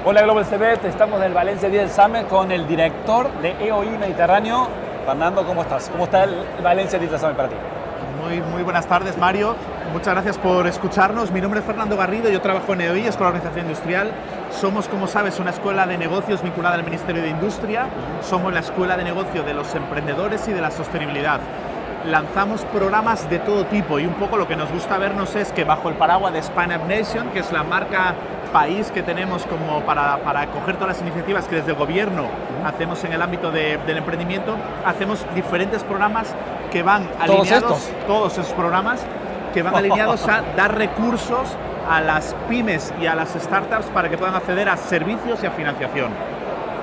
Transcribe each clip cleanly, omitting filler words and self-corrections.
Hola Global CB, estamos en el Valencia Digital Summit con el director de EOI Mediterráneo. Fernando, ¿cómo estás? ¿Cómo está el Valencia Digital Summit para ti? Muy buenas tardes, Mario. Muchas gracias por escucharnos. Mi nombre es Fernando Garrido, yo trabajo en EOI, Escuela de Organización Industrial. Somos, como sabes, una escuela de negocios vinculada al Ministerio de Industria. Somos la escuela de negocio de los emprendedores y de la sostenibilidad. Lanzamos programas de todo tipo y un poco lo que nos gusta vernos es que bajo el paraguas de Spin Up Nation, que es la marca país que tenemos como para acoger todas las iniciativas que desde el gobierno hacemos en el ámbito del emprendimiento, hacemos diferentes programas que van alineados, todos esos programas que van alineados a dar recursos a las pymes y a las startups para que puedan acceder a servicios y a financiación.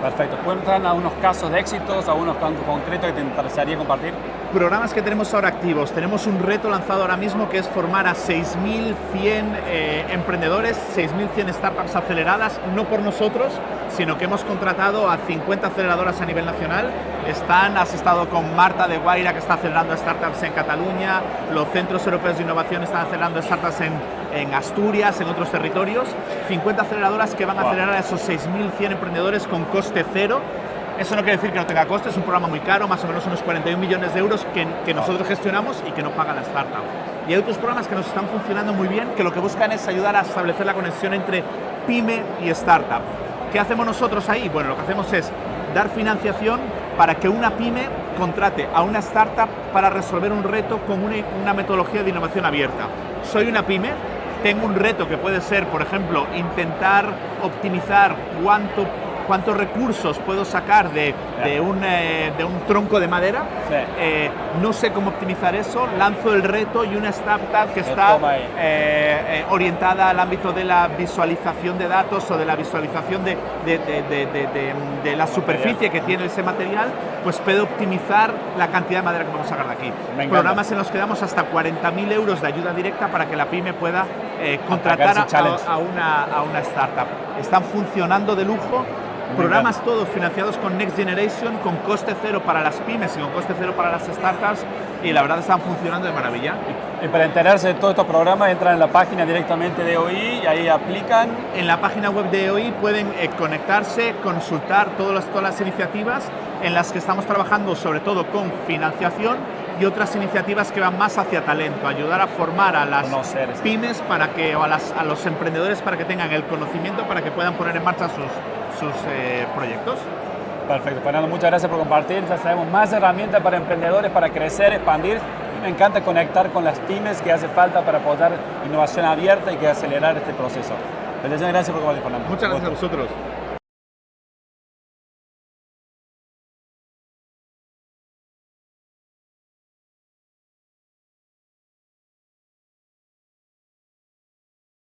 Perfecto. ¿Cuentan algunos casos de éxitos, algunos casos concretos que te interesaría compartir? Programas que tenemos ahora activos. Tenemos un reto lanzado ahora mismo que es formar a 6.100 emprendedores, 6.100 startups aceleradas, no por nosotros, sino que hemos contratado a 50 aceleradoras a nivel nacional. Has estado con Marta de Guaira, que está acelerando startups en Cataluña, los centros europeos de innovación están acelerando startups en Asturias, en otros territorios. 50 aceleradoras que van a acelerar a esos 6.100 emprendedores con coste cero. Eso no quiere decir que no tenga coste, es un programa muy caro, más o menos unos 41 millones de euros que nosotros gestionamos y que no paga la startup. Y hay otros programas que nos están funcionando muy bien, que lo que buscan es ayudar a establecer la conexión entre pyme y startup. ¿Qué hacemos nosotros ahí? Bueno, lo que hacemos es dar financiación para que una pyme contrate a una startup para resolver un reto con una metodología de innovación abierta. Soy una pyme, tengo un reto que puede ser, por ejemplo, intentar optimizar cuántos recursos puedo sacar de un tronco de madera. Sí. No sé cómo optimizar eso, lanzo el reto y una startup que está orientada al ámbito de la visualización de datos o de la visualización de la superficie que tiene ese material, pues puede optimizar la cantidad de madera que podemos sacar de aquí. Programas en los que damos hasta 40.000 euros de ayuda directa para que la pyme pueda contratar a una startup. Están funcionando de lujo. Programas todos financiados con Next Generation, con coste cero para las pymes y con coste cero para las startups, y la verdad están funcionando de maravilla. Y para enterarse de todos estos programas entran en la página directamente de EOI y ahí aplican. En la página web de EOI pueden conectarse, consultar todas las iniciativas en las que estamos trabajando, sobre todo con financiación y otras iniciativas que van más hacia talento, ayudar a formar a las pymes para que, o a los emprendedores para que tengan el conocimiento para que puedan poner en marcha sus proyectos. Perfecto, Fernando, muchas gracias por compartir. Ya sabemos más herramientas para emprendedores, para crecer, expandir. Y me encanta conectar con las pymes que hace falta para apoyar innovación abierta y que acelerar este proceso. Gracias por compartir, Fernando. Muchas gracias a vosotros.